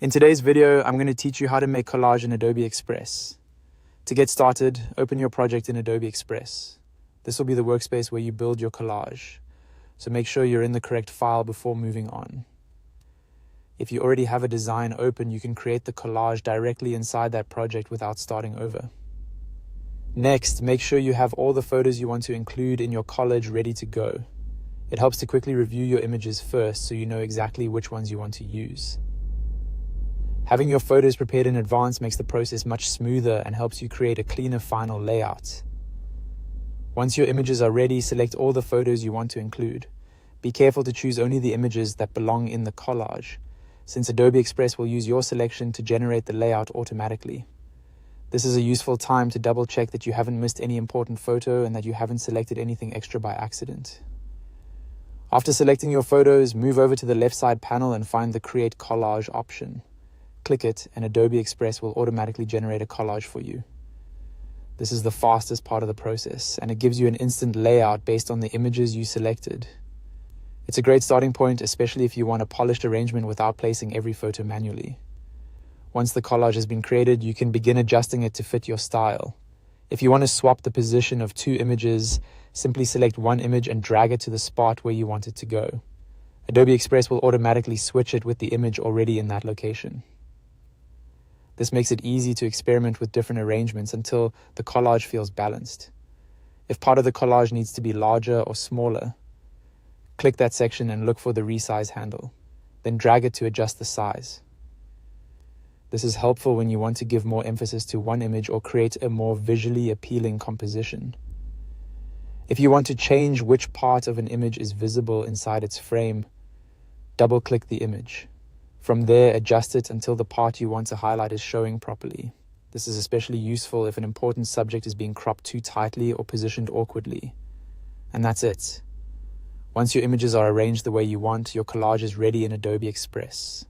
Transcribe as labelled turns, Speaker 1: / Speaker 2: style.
Speaker 1: In today's video, I'm going to teach you how to make collage in Adobe Express. To get started, open your project in Adobe Express. This will be the workspace where you build your collage, so make sure you're in the correct file before moving on. If you already have a design open, you can create the collage directly inside that project without starting over. Next, make sure you have all the photos you want to include in your collage ready to go. It helps to quickly review your images first so you know exactly which ones you want to use. Having your photos prepared in advance makes the process much smoother and helps you create a cleaner final layout. Once your images are ready, select all the photos you want to include. Be careful to choose only the images that belong in the collage, since Adobe Express will use your selection to generate the layout automatically. This is a useful time to double check that you haven't missed any important photo and that you haven't selected anything extra by accident. After selecting your photos, move over to the left side panel and find the Create Collage option. Click it and Adobe Express will automatically generate a collage for you. This is the fastest part of the process, and it gives you an instant layout based on the images you selected. It's a great starting point, especially if you want a polished arrangement without placing every photo manually. Once the collage has been created, you can begin adjusting it to fit your style. If you want to swap the position of two images, simply select one image and drag it to the spot where you want it to go. Adobe Express will automatically switch it with the image already in that location. This makes it easy to experiment with different arrangements until the collage feels balanced. If part of the collage needs to be larger or smaller, click that section and look for the resize handle. Then drag it to adjust the size. This is helpful when you want to give more emphasis to one image or create a more visually appealing composition. If you want to change which part of an image is visible inside its frame, double-click the image. From there, adjust it until the part you want to highlight is showing properly. This is especially useful if an important subject is being cropped too tightly or positioned awkwardly. And that's it. Once your images are arranged the way you want, your collage is ready in Adobe Express.